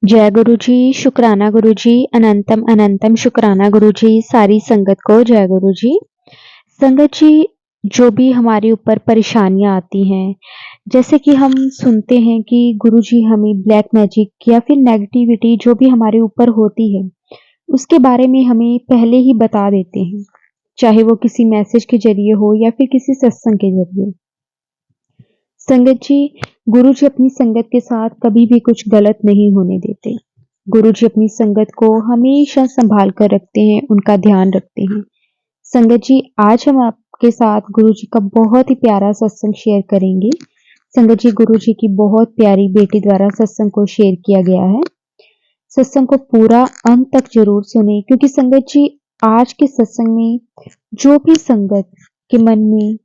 जय गुरु जी, शुक्राना गुरु जी, अनंतम अनंतम शुक्राना गुरु जी, सारी संगत को जय गुरु जी। संगत जी, जो भी हमारे ऊपर परेशानियां आती हैं, जैसे कि हम सुनते हैं कि गुरु जी हमें ब्लैक मैजिक या फिर नेगेटिविटी जो भी हमारे ऊपर होती है, उसके बारे में हमें पहले ही बता देते हैं, चाहे वो किसी मैसेज के जरिए हो या फिर किसी सत्संग के जरिए। संगत जी, गुरु जी अपनी संगत के साथ कभी भी कुछ गलत नहीं होने देते। गुरु जी अपनी संगत को हमेशा संभाल कर रखते हैं, उनका ध्यान रखते हैं। संगत जी, आज हम आपके साथ गुरु जी का बहुत ही प्यारा सत्संग शेयर करेंगे। संगत जी, गुरु जी की बहुत प्यारी बेटी द्वारा सत्संग को शेयर किया गया है। सत्संग को पूरा अंत तक जरूर सुने, क्योंकि संगत जी, आज के सत्संग में जो भी संगत के मन में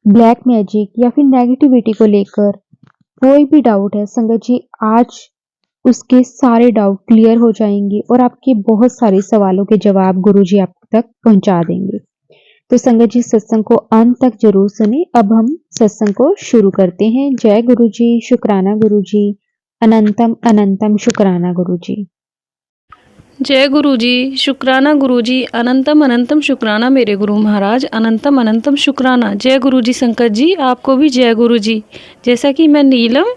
ब्लैक मैजिक या फिर नेगेटिविटी को लेकर कोई भी डाउट है, संगत जी आज उसके सारे डाउट क्लियर हो जाएंगे और आपके बहुत सारे सवालों के जवाब गुरुजी आप तक पहुंचा देंगे। तो संगत जी, सत्संग को अंत तक जरूर सुने। अब हम सत्संग को शुरू करते हैं। जय गुरु जी, शुक्राना गुरु जी, अनंतम अनंतम शुक्राना गुरु जी। जय गुरु जी, शुक्राना गुरु जी, अनंतम अनंतम शुक्राना मेरे गुरु महाराज, अनंतम अनंतम शुक्राना। जय गुरु जी संकट जी, आपको भी जय गुरु जी। जैसा कि मैं नीलम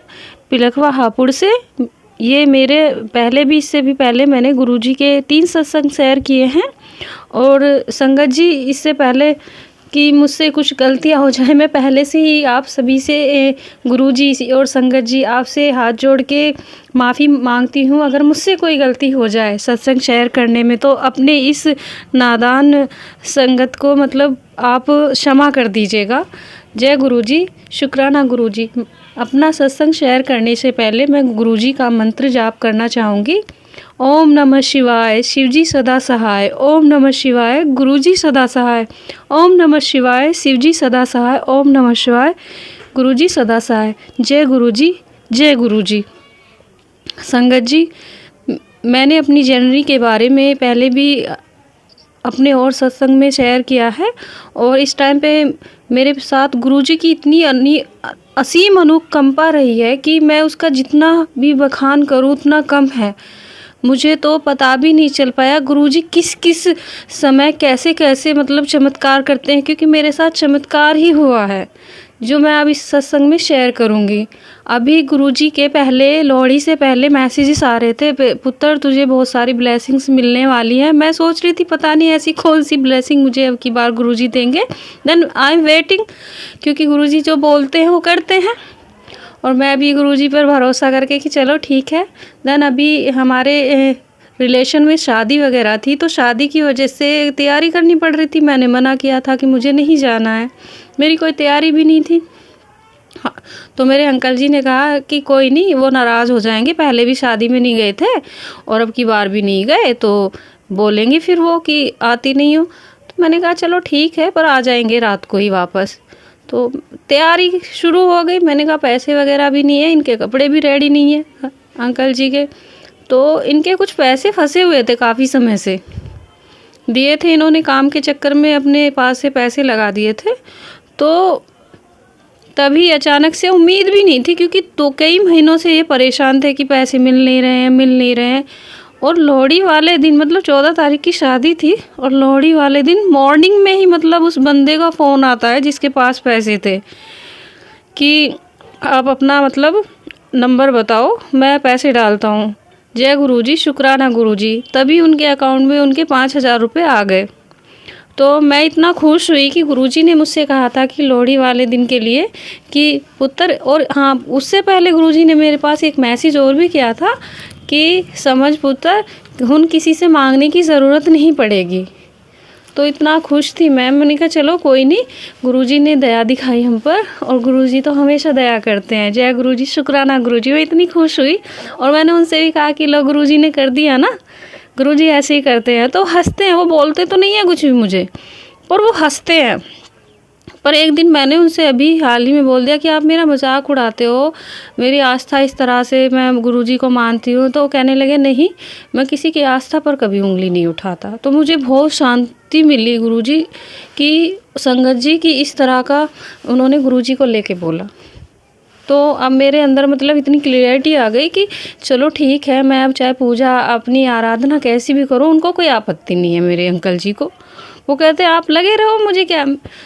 पिलखवा हापुड़ से, ये मेरे पहले भी, इससे भी पहले मैंने गुरु जी के 3 सत्संग शेयर किए हैं। और संगत जी, इससे पहले कि मुझसे कुछ गलतियां हो जाए, मैं पहले से ही आप सभी से गुरुजी और संगत जी आपसे हाथ जोड़ के माफ़ी मांगती हूँ। अगर मुझसे कोई गलती हो जाए सत्संग शेयर करने में, तो अपने इस नादान संगत को मतलब आप क्षमा कर दीजिएगा। जय गुरुजी, शुक्राना गुरुजी। अपना सत्संग शेयर करने से पहले मैं गुरुजी का मंत्र जाप करना चाहूँगी। ओम नमः शिवाय, शिवजी सदा सहाय। ओम नमः शिवाय, गुरुजी सदा सहाय। ओम नमः शिवाय, शिवजी सदा सहाय। ओम नमः शिवाय, गुरुजी सदा सहाय। जय गुरुजी, जय गुरुजी। संगत जी, मैंने अपनी जर्नी के बारे में पहले भी अपने और सत्संग में शेयर किया है, और इस टाइम पे मेरे साथ गुरुजी की इतनी असीम अनुकंपा रही है कि मैं उसका जितना भी बखान करूँ उतना कम है। मुझे तो पता भी नहीं चल पाया गुरुजी किस किस समय कैसे कैसे मतलब चमत्कार करते हैं, क्योंकि मेरे साथ चमत्कार ही हुआ है जो मैं अब इस सत्संग में शेयर करूंगी। अभी गुरुजी के पहले, लोहड़ी से पहले मैसेजेस आ रहे थे, पुत्र तुझे बहुत सारी ब्लेसिंग्स मिलने वाली हैं। मैं सोच रही थी पता नहीं ऐसी कौन सी ब्लेसिंग मुझे अब की बार गुरुजी देंगे। देन आई एम वेटिंग, क्योंकि गुरुजी जो बोलते हैं वो करते हैं, और मैं भी गुरुजी पर भरोसा करके कि चलो ठीक है। देन अभी हमारे रिलेशन में शादी वगैरह थी, तो शादी की वजह से तैयारी करनी पड़ रही थी। मैंने मना किया था कि मुझे नहीं जाना है, मेरी कोई तैयारी भी नहीं थी। हाँ, तो मेरे अंकल जी ने कहा कि कोई नहीं, वो नाराज़ हो जाएंगे, पहले भी शादी में नहीं गए थे और अब की बार भी नहीं गए तो बोलेंगे फिर वो कि आती नहीं हो। तो मैंने कहा चलो ठीक है, पर आ जाएंगे रात को ही वापस। तो तैयारी शुरू हो गई। मैंने कहा पैसे वगैरह भी नहीं है, इनके कपड़े भी रेडी नहीं है अंकल जी के, तो इनके कुछ पैसे फंसे हुए थे, काफ़ी समय से दिए थे इन्होंने, काम के चक्कर में अपने पास से पैसे लगा दिए थे। तो तभी अचानक से, उम्मीद भी नहीं थी, क्योंकि तो कई महीनों से ये परेशान थे कि पैसे मिल नहीं रहे हैं, मिल नहीं रहे हैं। और लोहड़ी वाले दिन, मतलब 14 तारीख की शादी थी, और लोहड़ी वाले दिन मॉर्निंग में ही मतलब उस बंदे का फ़ोन आता है जिसके पास पैसे थे कि आप अपना मतलब नंबर बताओ, मैं पैसे डालता हूँ। जय गुरुजी, शुक्राना गुरुजी। तभी उनके अकाउंट में उनके 5,000 रुपये आ गए। तो मैं इतना खुश हुई कि गुरुजी ने मुझसे कहा था कि लोहड़ी वाले दिन के लिए कि पुत्र, और हाँ, उससे पहले गुरुजी ने मेरे पास एक मैसेज और भी किया था कि समझ पुत्र, हुन किसी से मांगने की ज़रूरत नहीं पड़ेगी। तो इतना खुश थी मैंने कहा चलो कोई नहीं, गुरुजी ने दया दिखाई हम पर, और गुरुजी तो हमेशा दया करते हैं। जय गुरुजी, शुक्राना गुरुजी। मैं इतनी खुश हुई, और मैंने उनसे भी कहा कि लो गुरुजी ने कर दिया ना, गुरुजी ऐसे ही करते हैं। तो हंसते हैं, वो बोलते तो नहीं है कुछ भी मुझे, पर वो हंसते हैं। पर एक दिन मैंने उनसे अभी हाल ही में बोल दिया कि आप मेरा मजाक उड़ाते हो, मेरी आस्था इस तरह से मैं गुरुजी को मानती हूँ। तो कहने लगे नहीं, मैं किसी की आस्था पर कभी उंगली नहीं उठाता। तो मुझे बहुत शांति मिली गुरुजी की, संगत जी की इस तरह का उन्होंने गुरुजी को लेके बोला। तो अब मेरे अंदर मतलब इतनी क्लियरिटी आ गई कि चलो ठीक है, मैं अब चाहे पूजा अपनी आराधना कैसी भी करूँ, उनको कोई आपत्ति नहीं है मेरे अंकल जी को। वो कहते हैं आप लगे रहो, मुझे क्या।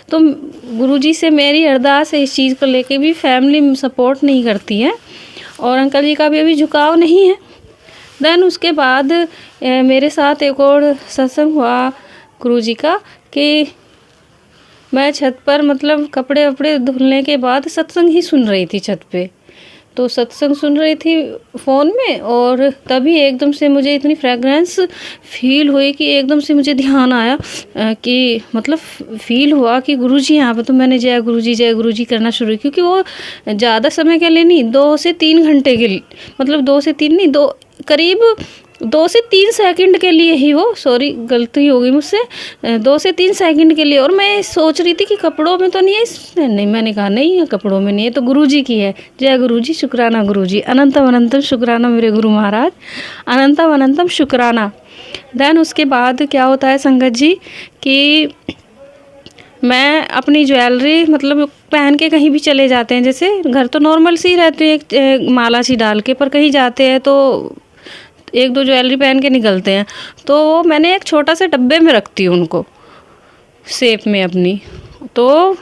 तो गुरुजी से मेरी अरदास है इस चीज़ को लेके भी, फैमिली सपोर्ट नहीं करती है और अंकल जी का भी अभी झुकाव नहीं है। देन उसके बाद मेरे साथ एक और सत्संग हुआ गुरुजी का कि मैं छत पर मतलब कपड़े वपड़े धुलने के बाद सत्संग ही सुन रही थी छत पे। तो सत्संग सुन रही थी फ़ोन में और तभी एकदम से मुझे इतनी फ्रेगरेंस फील हुई कि एकदम से मुझे ध्यान आया कि मतलब फील हुआ कि गुरुजी यहाँ पे। तो मैंने जय गुरुजी करना शुरू, क्योंकि वो ज़्यादा समय के लिए नहीं, 2 से 3 घंटे के लिए, मतलब 2 से 3 नहीं, 2 करीब 2 से 3 सेकंड के लिए ही, वो सॉरी गलती हो गई मुझसे, 2 से 3 सेकंड के लिए। और मैं सोच रही थी कि कपड़ों में तो नहीं है, नहीं, मैंने कहा नहीं है कपड़ों में नहीं है, तो गुरुजी की है। जय गुरुजी, शुक्राना गुरुजी, अनंतम अनंतम शुक्राना मेरे गुरु महाराज, अनंतम अनंतम शुक्राना। देन उसके बाद क्या होता है संगत जी कि मैं अपनी ज्वेलरी मतलब पहन के कहीं भी चले जाते हैं, जैसे घर तो नॉर्मल सी रहती है, एक माला सी डाल के, पर कहीं जाते हैं तो 1-2 ज्वेलरी पहन के निकलते हैं। तो मैंने एक छोटा सा डब्बे में रखती हूँ उनको, सेफ में अपनी। तो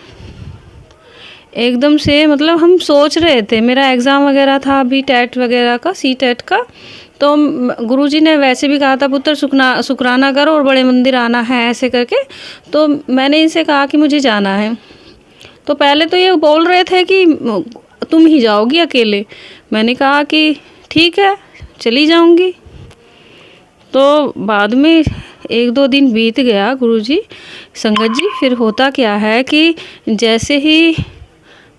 एकदम से मतलब हम सोच रहे थे, मेरा एग्ज़ाम वगैरह था अभी टेट वगैरह का, सी टेट का। तो गुरुजी ने वैसे भी कहा था पुत्र शुक्राना करो और बड़े मंदिर आना है, ऐसे करके। तो मैंने इनसे कहा कि मुझे जाना है। तो पहले तो ये बोल रहे थे कि तुम ही जाओगी अकेले। मैंने कहा कि ठीक है चली जाऊंगी। तो बाद में 1-2 दिन बीत गया गुरुजी संगत जी। फिर होता क्या है कि जैसे ही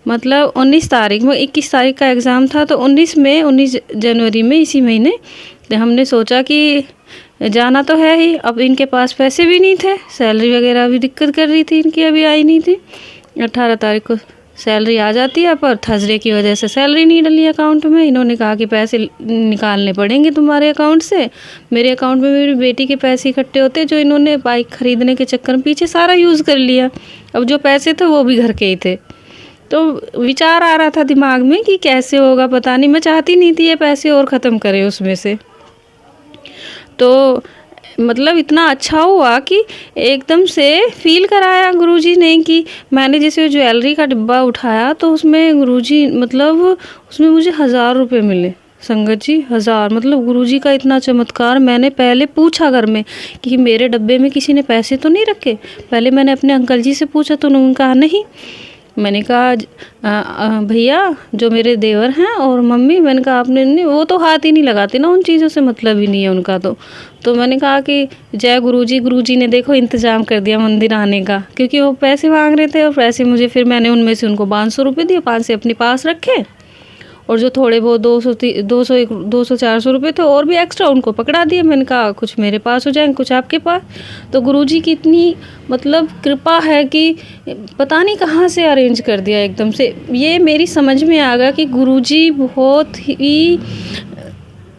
मतलब 19 तारीख में, 21 तारीख का एग्ज़ाम था, तो 19 जनवरी में इसी महीने हमने सोचा कि जाना तो है ही। अब इनके पास पैसे भी नहीं थे, सैलरी वगैरह भी दिक्कत कर रही थी इनकी, अभी आई नहीं थी। 18 तारीख को सैलरी आ जाती है, पर थर्सडे की वजह से सैलरी नहीं डली अकाउंट में। इन्होंने कहा कि पैसे निकालने पड़ेंगे तुम्हारे अकाउंट से। मेरे अकाउंट में मेरी बेटी के पैसे इकट्ठे होते, जो इन्होंने बाइक ख़रीदने के चक्कर में पीछे सारा यूज़ कर लिया। अब जो पैसे थे वो भी घर के ही थे। तो विचार आ रहा था दिमाग में कि कैसे होगा पता नहीं। मैं चाहती नहीं थी ये पैसे और ख़त्म करें उसमें से। तो मतलब इतना अच्छा हुआ कि एकदम से फील कराया गुरुजी ने कि मैंने जैसे ज्वेलरी का डिब्बा उठाया तो उसमें गुरुजी मतलब उसमें मुझे 1000 रुपये मिले संगत जी, 1000। मतलब गुरुजी का इतना चमत्कार। मैंने पहले पूछा घर में कि मेरे डब्बे में किसी ने पैसे तो नहीं रखे। पहले मैंने अपने अंकल जी से पूछा तो उन्होंने कहा नहीं। मैंने कहा भैया जो मेरे देवर हैं और मम्मी, मैंने कहा आपने नहीं, वो तो हाथ ही नहीं लगाते ना, उन चीज़ों से मतलब ही नहीं है उनका। तो मैंने कहा कि जय गुरुजी ने देखो इंतज़ाम कर दिया मंदिर आने का, क्योंकि वो पैसे मांग रहे थे और पैसे मुझे, फिर मैंने उनमें से उनको 500 रुपये दिए, 500 अपने पास रखे और जो थोड़े बहुत 200-400 रुपये थे और भी एक्स्ट्रा उनको पकड़ा दिए। मैंने कहा कुछ मेरे पास हो जाएंगे, कुछ आपके पास। तो गुरुजी की इतनी मतलब कृपा है कि पता नहीं कहाँ से अरेंज कर दिया एकदम से। ये मेरी समझ में आ गया कि गुरुजी बहुत ही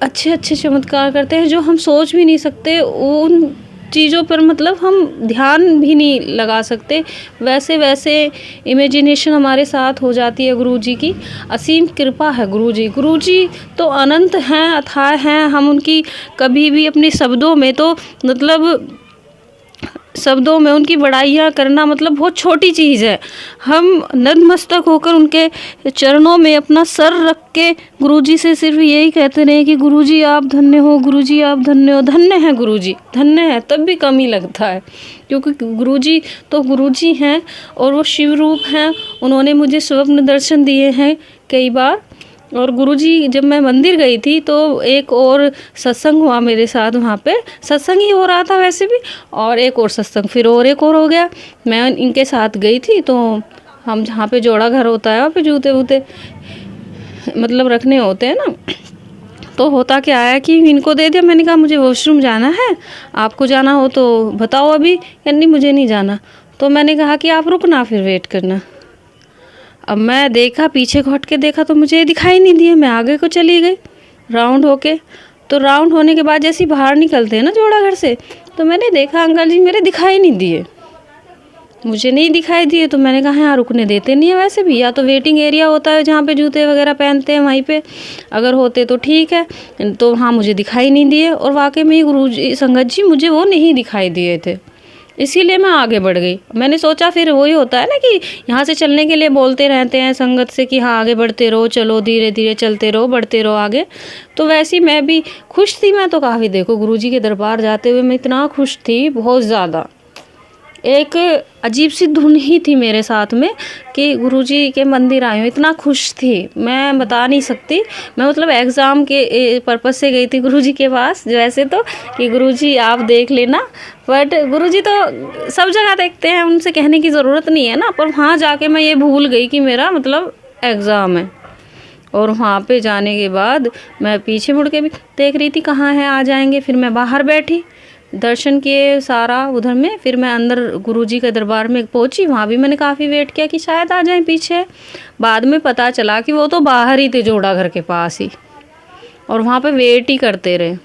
अच्छे चमत्कार करते हैं, जो हम सोच भी नहीं सकते। उन चीज़ों पर मतलब हम ध्यान भी नहीं लगा सकते, वैसे इमेजिनेशन हमारे साथ हो जाती है। गुरुजी की असीम कृपा है। गुरुजी तो अनंत हैं, अथाह हैं। हम उनकी कभी भी अपने शब्दों में तो मतलब शब्दों में उनकी बड़ाइयाँ करना मतलब बहुत छोटी चीज़ है। हम नतमस्तक होकर उनके चरणों में अपना सर रख के गुरुजी से सिर्फ यही कहते रहे कि गुरुजी आप धन्य हो, गुरुजी आप धन्य हो। धन्य है गुरुजी, धन्य है, तब भी कम ही लगता है, क्योंकि गुरुजी तो गुरुजी हैं और वो शिव रूप हैं। उन्होंने मुझे स्वप्न दर्शन दिए हैं कई बार। और गुरुजी जब मैं मंदिर गई थी तो एक और सत्संग हुआ मेरे साथ, वहाँ पे सत्संग ही हो रहा था वैसे भी, और एक और सत्संग फिर और एक और हो गया। मैं इनके साथ गई थी। तो हम जहाँ पे जोड़ा घर होता है वहाँ पे जूते वूते मतलब रखने होते हैं ना, तो होता क्या है कि इनको दे दिया। मैंने कहा मुझे वॉशरूम जाना है, आपको जाना हो तो बताओ अभी। नहीं मुझे नहीं जाना। तो मैंने कहा कि आप रुकना, फिर वेट करना। अब मैं देखा, पीछे घुट के देखा तो मुझे दिखाई नहीं दिए। मैं आगे को चली गई राउंड होके। तो राउंड होने के बाद जैसे बाहर निकलते हैं ना जोड़ा घर से, तो मैंने देखा अंकल जी मेरे दिखाई नहीं दिए। मुझे नहीं दिखाई दिए। तो मैंने कहा यहाँ रुकने देते नहीं है वैसे भी, या तो वेटिंग एरिया होता है जहाँ पे जूते वगैरह पहनते हैं वहीं पे अगर होते तो ठीक है, तो हाँ मुझे दिखाई नहीं दिए। और वाकई में गुरुजी संगत जी मुझे वो नहीं दिखाई दिए थे, इसीलिए मैं आगे बढ़ गई। मैंने सोचा फिर वही होता है ना कि यहाँ से चलने के लिए बोलते रहते हैं संगत से कि हाँ आगे बढ़ते रहो, चलो धीरे धीरे चलते रहो, बढ़ते रहो आगे। तो वैसे ही मैं भी खुश थी। मैं तो काफ़ी, देखो गुरुजी के दरबार जाते हुए मैं इतना खुश थी, बहुत ज़्यादा। एक अजीब सी धुन ही थी मेरे साथ में कि गुरुजी के मंदिर आई हूँ, इतना खुश थी मैं बता नहीं सकती। मैं मतलब एग्ज़ाम के पर्पस से गई थी गुरुजी के पास वैसे तो, कि गुरुजी आप देख लेना, बट गुरुजी तो सब जगह देखते हैं, उनसे कहने की ज़रूरत नहीं है ना। पर वहाँ जाके मैं ये भूल गई कि मेरा मतलब एग्ज़ाम है। और वहाँ पे जाने के बाद मैं पीछे मुड़ के भी देख रही थी कहाँ है, आ जाएंगे। फिर मैं बाहर बैठी, दर्शन किए सारा उधर में, फिर मैं अंदर गुरुजी के दरबार में पहुंची। वहाँ भी मैंने काफ़ी वेट किया कि शायद आ जाएं पीछे। बाद में पता चला कि वो तो बाहर ही थे, जोड़ा घर के पास ही, और वहाँ पे वेट ही करते रहे।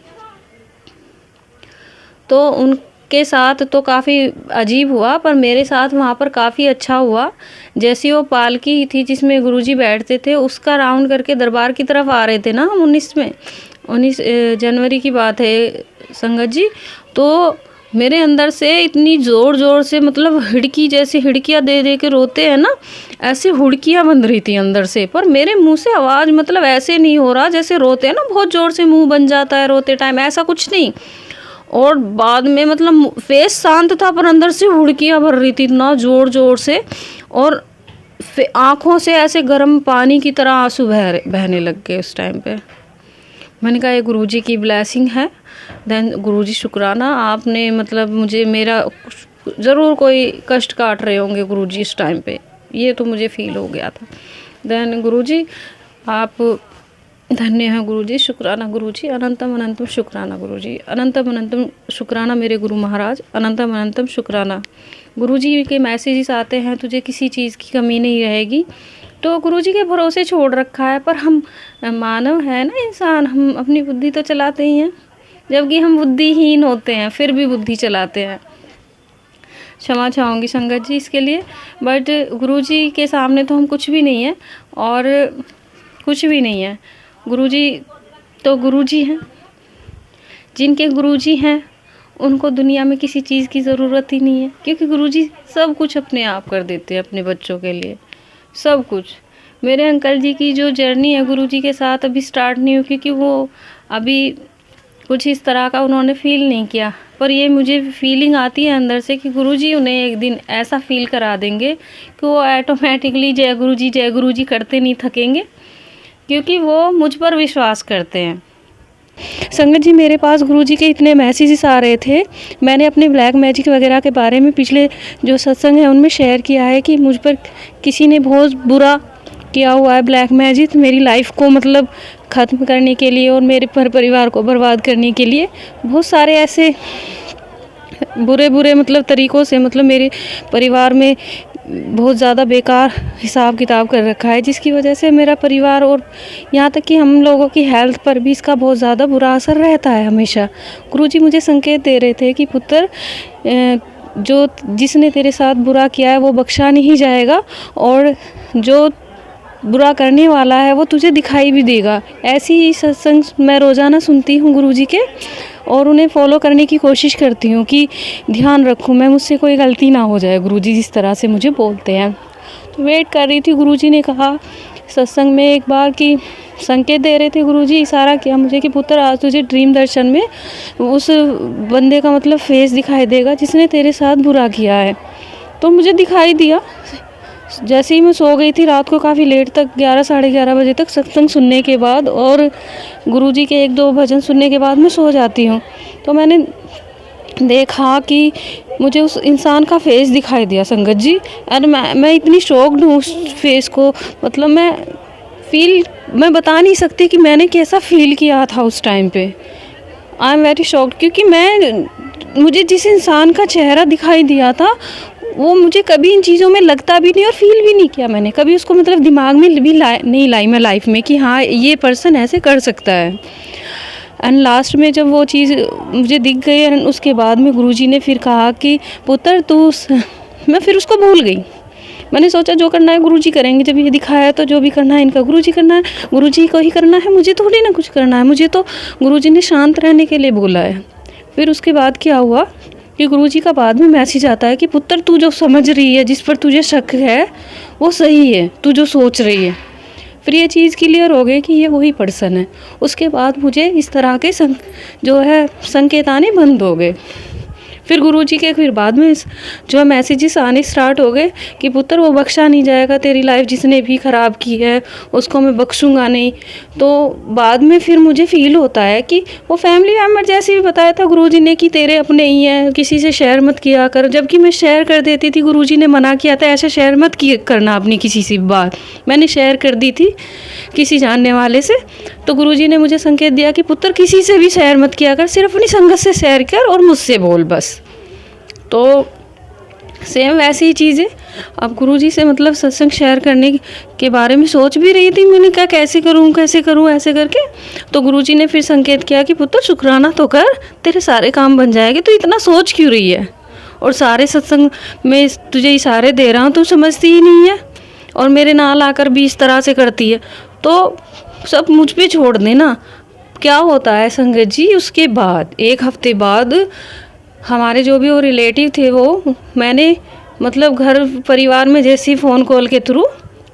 तो उनके साथ तो काफ़ी अजीब हुआ, पर मेरे साथ वहाँ पर काफ़ी अच्छा हुआ। जैसी वो पालकी थी जिसमें गुरुजी बैठते थे, उसका राउंड करके दरबार की तरफ आ रहे थे ना हम 19 जनवरी की बात है संगत जी। तो मेरे अंदर से इतनी ज़ोर ज़ोर से, मतलब हिड़की जैसी हिड़कियाँ दे दे के रोते हैं ना, ऐसी हुड़कियाँ बन रही थी अंदर से। पर मेरे मुंह से आवाज़ मतलब ऐसे नहीं हो रहा जैसे रोते हैं ना, बहुत ज़ोर से मुंह बन जाता है रोते टाइम, ऐसा कुछ नहीं। और बाद में मतलब फेस शांत था पर अंदर से हुड़कियाँ भर रही थी इतना ज़ोर ज़ोर से, और आँखों से ऐसे गर्म पानी की तरह आंसू बहने लग गए उस टाइम पे। मैंने कहा ये गुरुजी की ब्लेसिंग है। देन गुरुजी शुक्राना, आपने मतलब मुझे, मेरा ज़रूर कोई कष्ट काट रहे होंगे गुरुजी इस टाइम पे, ये तो मुझे फील हो गया था। देन गुरुजी आप धन्य हैं गुरुजी, शुक्राना गुरुजी, अनंतम अनंतम शुक्राना गुरुजी, अनंतम अनंतम शुक्राना मेरे गुरु महाराज, अनंतम अनंतम शुक्राना। गुरुजी के मैसेजेस आते हैं तुझे किसी चीज़ की कमी नहीं रहेगी, तो गुरुजी के भरोसे छोड़ रखा है। पर हम मानव है ना, इंसान, हम अपनी बुद्धि तो चलाते ही हैं, जबकि हम बुद्धिहीन होते हैं फिर भी बुद्धि चलाते हैं। क्षमा चाहूँगी संगत जी इसके लिए, बट गुरुजी के सामने तो हम कुछ भी नहीं है, और कुछ भी नहीं है। गुरुजी तो गुरुजी हैं, जिनके गुरुजी हैं उनको दुनिया में किसी चीज़ की ज़रूरत ही नहीं है, क्योंकि गुरुजी सब कुछ अपने आप कर देते हैं अपने बच्चों के लिए, सब कुछ। मेरे अंकल जी की जो जर्नी है गुरुजी के साथ अभी स्टार्ट नहीं हुई, क्योंकि वो अभी कुछ इस तरह का उन्होंने फ़ील नहीं किया। पर ये मुझे फीलिंग आती है अंदर से कि गुरुजी उन्हें एक दिन ऐसा फ़ील करा देंगे कि वो ऑटोमेटिकली जय गुरुजी करते नहीं थकेंगे, क्योंकि वो मुझ पर विश्वास करते हैं। संगत जी मेरे पास गुरुजी के इतने मैसेजेस आ रहे थे, मैंने अपने ब्लैक मैजिक वगैरह के बारे में पिछले जो सत्संग है उनमें शेयर किया है कि मुझ पर किसी ने बहुत बुरा किया हुआ है ब्लैक मैजिक, मेरी लाइफ को मतलब ख़त्म करने के लिए और मेरे परिवार को बर्बाद करने के लिए। बहुत सारे ऐसे बुरे मतलब तरीक़ों से, मतलब मेरे परिवार में बहुत ज़्यादा बेकार हिसाब किताब कर रखा है, जिसकी वजह से मेरा परिवार और यहाँ तक कि हम लोगों की हेल्थ पर भी इसका बहुत ज़्यादा बुरा असर रहता है हमेशा। गुरुजी मुझे संकेत दे रहे थे कि पुत्र, जो जिसने तेरे साथ बुरा किया है वो बख्शा नहीं जाएगा, और जो बुरा करने वाला है वो तुझे दिखाई भी देगा। ऐसी ही सत्संग मैं रोज़ाना सुनती हूँ गुरुजी के, और उन्हें फॉलो करने की कोशिश करती हूँ कि ध्यान रखूँ मैं, मुझसे कोई गलती ना हो जाए गुरुजी जिस तरह से मुझे बोलते हैं। तो वेट कर रही थी, गुरुजी ने कहा सत्संग में एक बार कि संकेत दे रहे थे गुरुजी, इशारा किया मुझे कि पुत्र आज तुझे ड्रीम दर्शन में उस बंदे का मतलब फेस दिखाई देगा जिसने तेरे साथ बुरा किया है। तो मुझे दिखाई दिया। जैसे ही मैं सो गई थी रात को काफ़ी लेट तक, 11 साढ़े 11 बजे तक सत्संग सुनने के बाद और गुरुजी के 1-2 भजन सुनने के बाद मैं सो जाती हूँ। तो मैंने देखा कि मुझे उस इंसान का फेस दिखाई दिया संगत जी, और मैं इतनी शॉक्ड हूँ उस फेस को, मतलब मैं बता नहीं सकती कि मैंने कैसा फ़ील किया था उस टाइम पे। आई एम वेरी शॉक्ड, क्योंकि मुझे जिस इंसान का चेहरा दिखाई दिया था वो मुझे कभी इन चीज़ों में लगता भी नहीं और फील भी नहीं किया मैंने कभी उसको, मतलब दिमाग में भी नहीं लाई मैं लाइफ में कि हाँ ये पर्सन ऐसे कर सकता है। एंड लास्ट में जब वो चीज़ मुझे दिख गई, उसके बाद में गुरुजी ने फिर कहा कि पुत्र तू मैं फिर उसको भूल गई। मैंने सोचा जो करना है गुरुजी करेंगे, जब ये दिखाया है तो जो भी करना है इनका गुरुजी करना है, गुरुजी को ही करना है, मुझे थोड़ी ना कुछ करना है, मुझे तो गुरुजी ने शांत रहने के लिए बोला है। फिर उसके बाद क्या हुआ कि गुरुजी का बाद में मैसेज आता है कि पुत्र तू जो समझ रही है, जिस पर तुझे शक है वो सही है, तू जो सोच रही है। फिर ये चीज़ क्लियर हो गई कि ये वही पर्सन है। उसके बाद मुझे इस तरह के जो है संकेत आने बंद हो गए। फिर गुरुजी के फिर बाद में जो मैसेजेस आने स्टार्ट हो गए कि पुत्र वो बख्शा नहीं जाएगा, तेरी लाइफ जिसने भी ख़राब की है उसको मैं बख्शूंगा नहीं। तो बाद में फिर मुझे फील होता है कि वो फैमिली मेम्बर जैसे भी बताया था गुरुजी ने कि तेरे अपने ही हैं, किसी से शेयर मत किया कर, जबकि मैं शेयर कर देती थी। गुरुजी ने मना किया था ऐसे शेयर मत करना अपनी किसी से बात, मैंने शेयर कर दी थी किसी जानने वाले से। तो गुरुजी ने मुझे संकेत दिया कि पुत्र किसी से भी शेयर मत किया कर, सिर्फ अपनी संगत से शेयर कर और मुझसे बोल बस। तो सेम वैसी ही चीज़ें अब गुरुजी से मतलब सत्संग शेयर करने के बारे में सोच भी रही थी। मैंने कहा कैसे करूं ऐसे करके। तो गुरुजी ने फिर संकेत किया कि पुत्र शुक्राना तो कर, तेरे सारे काम बन जाएंगे, तो इतना सोच क्यों रही है, और सारे सत्संग में तुझे इशारे दे रहा हूँ, तू समझती ही नहीं है और मेरे नाल आकर भी इस तरह से करती है, तो सब मुझ पे छोड़ देना। क्या होता है संगत जी, उसके बाद 1 हफ्ते बाद हमारे जो भी वो रिलेटिव थे वो मैंने मतलब घर परिवार में जैसे ही फ़ोन कॉल के थ्रू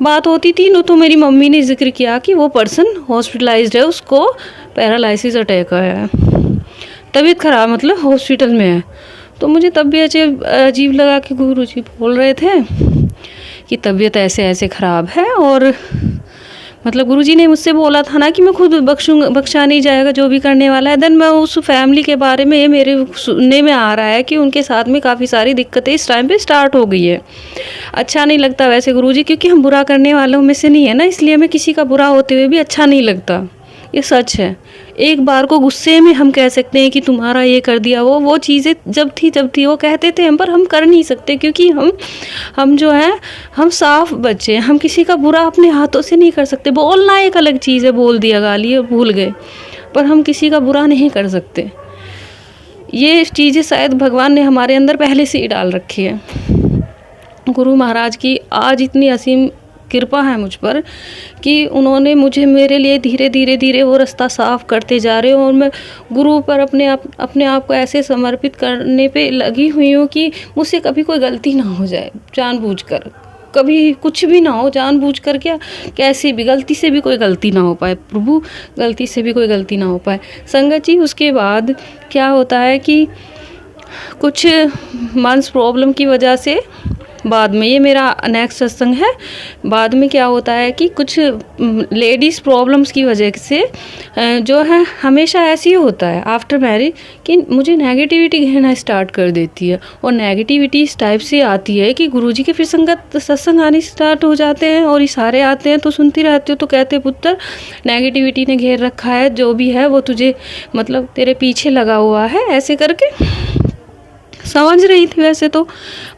बात होती थी तो मेरी मम्मी ने जिक्र किया कि वो पर्सन हॉस्पिटलाइज्ड है, उसको पैरालिसिस अटैक आया है, तबीयत ख़राब मतलब हॉस्पिटल में है। तो मुझे तब भी अजीब लगा कि गुरुजी बोल रहे थे कि तबीयत ऐसे ऐसे ख़राब है, और मतलब गुरुजी ने मुझसे बोला था ना कि मैं खुद बख्शा नहीं जाएगा जो भी करने वाला है। देन मैं उस फैमिली के बारे में मेरे सुनने में आ रहा है कि उनके साथ में काफ़ी सारी दिक्कतें इस टाइम पे स्टार्ट हो गई है। अच्छा नहीं लगता वैसे गुरुजी, क्योंकि हम बुरा करने वालों में से नहीं है ना, इसलिए हमें किसी का बुरा होते हुए भी अच्छा नहीं लगता, ये सच है। एक बार को गुस्से में हम कह सकते हैं कि तुम्हारा ये कर दिया, वो चीज़ें जब थी वो कहते थे हम, पर हम कर नहीं सकते क्योंकि हम जो है हम साफ बच्चे हैं, हम किसी का बुरा अपने हाथों से नहीं कर सकते। बोलना एक अलग चीज़ है, बोल दिया गाली भूल गए, पर हम किसी का बुरा नहीं कर सकते। ये चीज़ें शायद भगवान ने हमारे अंदर पहले से ही डाल रखी है। गुरु महाराज की आज इतनी असीम कृपा है मुझ पर कि उन्होंने मुझे मेरे लिए धीरे वो रास्ता साफ करते जा रहे हो, और मैं गुरु पर अपने आप को ऐसे समर्पित करने पे लगी हुई हूँ कि मुझसे कभी कोई गलती ना हो जाए जानबूझकर, कभी कुछ भी ना हो जानबूझकर, क्या कैसे भी गलती से भी कोई गलती ना हो पाए प्रभु, गलती से भी कोई गलती ना हो पाए। संगत जी उसके बाद क्या होता है कि कुछ मंस प्रॉब्लम की वजह से बाद में, ये मेरा नेक्स्ट सत्संग है, बाद में क्या होता है कि कुछ लेडीज़ प्रॉब्लम्स की वजह से जो है हमेशा ऐसे ही होता है आफ्टर मैरिज कि मुझे नेगेटिविटी घेरना स्टार्ट कर देती है, और नेगेटिविटी इस टाइप से आती है कि गुरुजी के फिर सत्संग आने स्टार्ट हो जाते हैं और इशारे आते हैं तो सुनती रहती हो, तो कहते पुत्र नेगेटिविटी ने घेर रखा है, जो भी है वो तुझे मतलब तेरे पीछे लगा हुआ है, ऐसे करके समझ रही थी वैसे तो।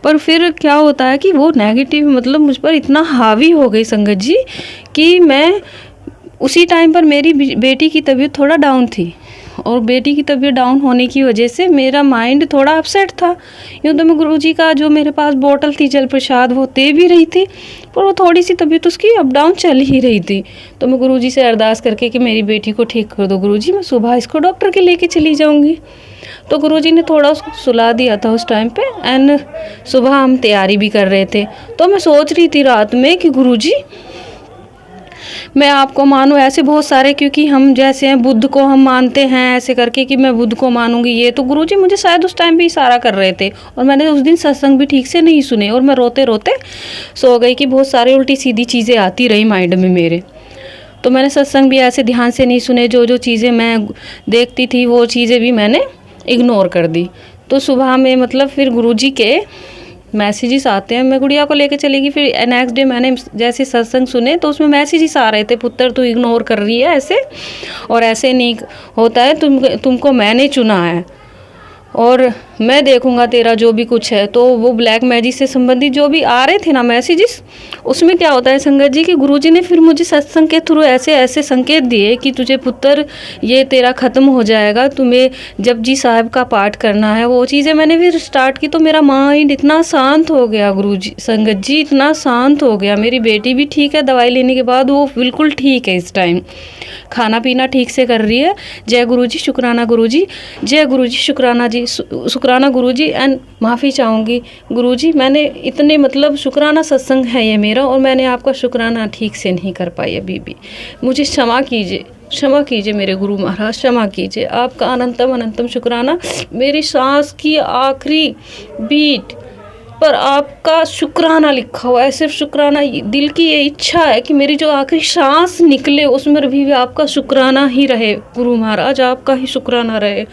पर फिर क्या होता है कि वो नेगेटिव मतलब मुझ पर इतना हावी हो गई संगत जी कि मैं उसी टाइम पर मेरी बेटी की तबीयत थोड़ा डाउन थी, और बेटी की तबीयत डाउन होने की वजह से मेरा माइंड थोड़ा अपसेट था। यूँ तो मैं गुरुजी का जो मेरे पास बोतल थी जल प्रसाद वो दे भी रही थी, पर वो थोड़ी सी तबीयत उसकी अप डाउन चल ही रही थी। तो मैं गुरुजी से अरदास करके कि मेरी बेटी को ठीक कर दो गुरुजी, मैं सुबह इसको डॉक्टर के लेके चली जाऊँगी। तो गुरुजी ने थोड़ा उसको सुला दिया था उस टाइम पे, एंड सुबह हम तैयारी भी कर रहे थे। तो मैं सोच रही थी रात में कि गुरुजी मैं आपको मानूं, ऐसे बहुत सारे, क्योंकि हम जैसे हैं बुद्ध को हम मानते हैं ऐसे करके कि मैं बुद्ध को मानूंगी ये, तो गुरुजी मुझे शायद उस टाइम भी इशारा कर रहे थे, और मैंने उस दिन सत्संग भी ठीक से नहीं सुने और मैं रोते रोते सो गई कि बहुत सारी उल्टी सीधी चीज़ें आती रही माइंड में मेरे। तो मैंने सत्संग भी ऐसे ध्यान से नहीं सुने, जो चीज़ें मैं देखती थी वो चीज़ें भी मैंने इग्नोर कर दी। तो सुबह में मतलब फिर गुरुजी के मैसेजेस आते हैं, मैं गुड़िया को लेके चली गई। फिर नेक्स्ट डे मैंने जैसे सत्संग सुने तो उसमें मैसेजेस आ रहे थे, पुत्र तू इग्नोर कर रही है ऐसे, और ऐसे नहीं होता है, तुमको मैंने चुना है, और मैं देखूंगा तेरा जो भी कुछ है। तो वो ब्लैक मैजिक से संबंधित जो भी आ रहे थे ना मैसेजेस, उसमें क्या होता है संगत जी कि गुरुजी ने फिर मुझे सत्संग के थ्रू ऐसे ऐसे संकेत दिए कि तुझे पुत्र ये तेरा ख़त्म हो जाएगा, तुम्हें जपजी साहब का पाठ करना है। वो चीज़ें मैंने फिर स्टार्ट की तो मेरा माइंड इतना शांत हो गया गुरुजी संगत जी, इतना शांत हो गया। मेरी बेटी भी ठीक है, दवाई लेने के बाद वो बिल्कुल ठीक है, इस टाइम खाना पीना ठीक से कर रही है। जय गुरुजी, शुक्राना गुरुजी, जय गुरुजी, शुक्राना जी, शुक्राना गुरुजी। एंड माफ़ी चाहूँगी गुरुजी, मैंने इतने मतलब शुक्राना सत्संग है ये मेरा, और मैंने आपका शुक्राना ठीक से नहीं कर पाई अभी भी। मुझे क्षमा कीजिए, क्षमा कीजिए मेरे गुरु महाराज, क्षमा कीजिए। आपका अनंतम अनंतम शुक्राना। मेरी सांस की आखिरी बीट पर आपका शुक्राना लिखा हुआ है, सिर्फ शुक्राना। दिल की ये इच्छा है कि मेरी जो आखिरी सांस निकले उसमें भी आपका शुक्राना ही रहे गुरु महाराज, आपका ही शुक्राना रहे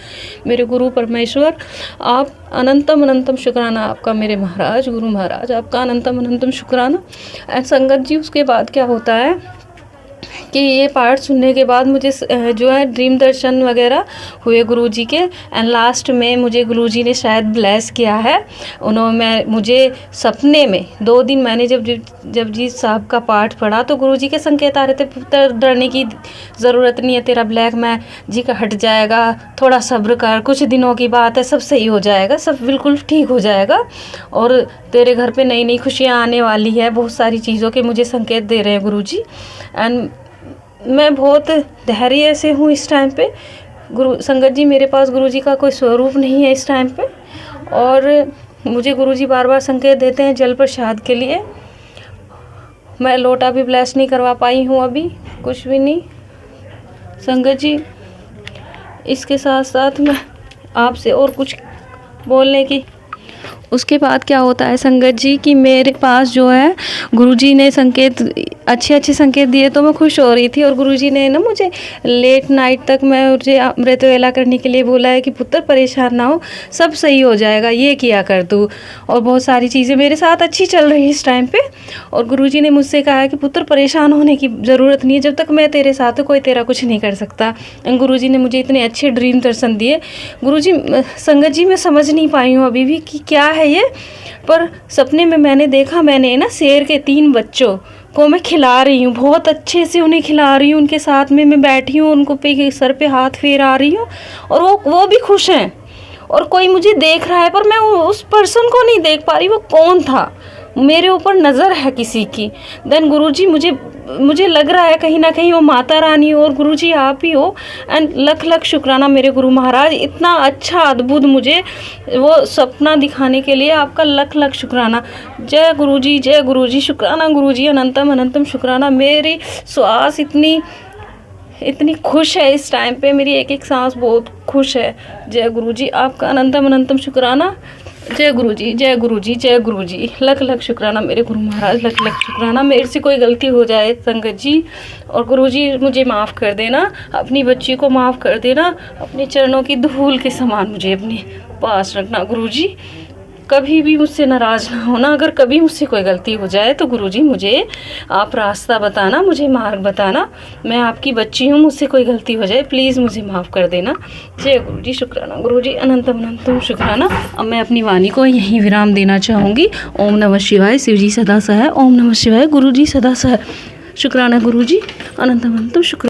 मेरे गुरु परमेश्वर। आप अनंतम अनंतम शुक्राना आपका मेरे महाराज, गुरु महाराज, आपका अनंतम अनंतम शुक्राना। एंड संगत जी, उसके बाद क्या होता है कि ये पाठ सुनने के बाद मुझे जो है ड्रीम दर्शन वगैरह हुए गुरुजी के। एंड लास्ट में मुझे गुरुजी ने शायद ब्लेस किया है। उन्होंने मुझे सपने में 2 दिन मैंने जब जी साहब का पाठ पढ़ा तो गुरुजी के संकेत आ रहे थे, पुत्र डरने की ज़रूरत नहीं है, तेरा ब्लैक मैजिक हट जाएगा, थोड़ा सब्र कर, कुछ दिनों की बात है, सब सही हो जाएगा, सब बिल्कुल ठीक हो जाएगा, और तेरे घर पे नई नई खुशियाँ आने वाली है। बहुत सारी चीज़ों के मुझे संकेत दे रहे हैं गुरुजी। एंड मैं बहुत धैर्य से हूँ इस टाइम पे गुरु संगत जी। मेरे पास गुरुजी का कोई स्वरूप नहीं है इस टाइम पे, और मुझे गुरुजी बार बार संकेत देते हैं जल प्रसाद के लिए। मैं लोटा भी ब्लेस नहीं करवा पाई हूँ अभी, कुछ भी नहीं संगत जी। इसके साथ साथ मैं आपसे और कुछ बोलने की, उसके बाद क्या होता है संगत जी कि मेरे पास जो है गुरुजी ने संकेत अच्छे अच्छे संकेत दिए, तो मैं खुश हो रही थी। और गुरुजी ने ना मुझे लेट नाइट तक मुझे अमृत वेला करने के लिए बोला है कि पुत्र परेशान ना हो, सब सही हो जाएगा, ये किया कर तू। और बहुत सारी चीज़ें मेरे साथ अच्छी चल रही है इस टाइम पे। और गुरुजी ने मुझसे कहा है कि पुत्र परेशान होने की ज़रूरत नहीं है, जब तक मैं तेरे साथ हूँ कोई तेरा कुछ नहीं कर सकता। गुरुजी ने मुझे इतने अच्छे ड्रीम दर्शन दिए गुरुजी। संगत जी, मैं समझ नहीं पाई हूँ अभी भी कि क्या है ये, पर सपने में मैंने देखा, मैंने ना शेर के 3 बच्चों को मैं खिला रही हूँ, बहुत अच्छे से उन्हें खिला रही हूँ, उनके साथ में मैं बैठी हूँ, उनको सर पे हाथ फेरा रही हूँ, और वो भी खुश हैं। और कोई मुझे देख रहा है पर मैं उस पर्सन को नहीं देख पा रही, वो कौन था, मेरे ऊपर नज़र है किसी की। देन गुरुजी, मुझे लग रहा है कहीं ना कहीं वो माता रानी हो और गुरुजी आप ही हो। एंड लख लख शुक्राना मेरे गुरु महाराज, इतना अच्छा अद्भुत मुझे वो सपना दिखाने के लिए आपका लख लख शुक्राना। जय गुरुजी, जय गुरुजी, शुक्राना गुरुजी, अनंतम अनंतम शुक्राना। मेरी श्वास इतनी खुश है इस टाइम पे, मेरी एक एक सांस बहुत खुश है। जय गुरुजी, आपका अनंतम अनंतम शुक्राना। जय गुरुजी, जय गुरुजी, जय गुरुजी, लख लख शुक्राना मेरे गुरु महाराज, लख लख शुक्राना। मेरे से कोई गलती हो जाए संगत जी और गुरुजी मुझे माफ़ कर देना, अपनी बच्ची को माफ़ कर देना, अपने चरणों की धूल के समान मुझे अपने पास रखना गुरुजी। कभी भी मुझसे नाराज़ ना होना, अगर कभी मुझसे कोई गलती हो जाए तो गुरुजी मुझे आप रास्ता बताना, मुझे मार्ग बताना। मैं आपकी बच्ची हूँ, मुझसे कोई गलती हो जाए प्लीज़ मुझे माफ़ कर देना। जय गुरुजी, शुक्राना गुरुजी, अनंतम अनंतम शुक्राना। अब मैं अपनी वाणी को यहीं विराम देना चाहूँगी। ओम नमः शिवाय, शिवजी सदा सहाय। ओम नमः शिवाय, गुरुजी सदा सहाय। शुक्राना गुरुजी, अनंतम अनंतम शुक्राना।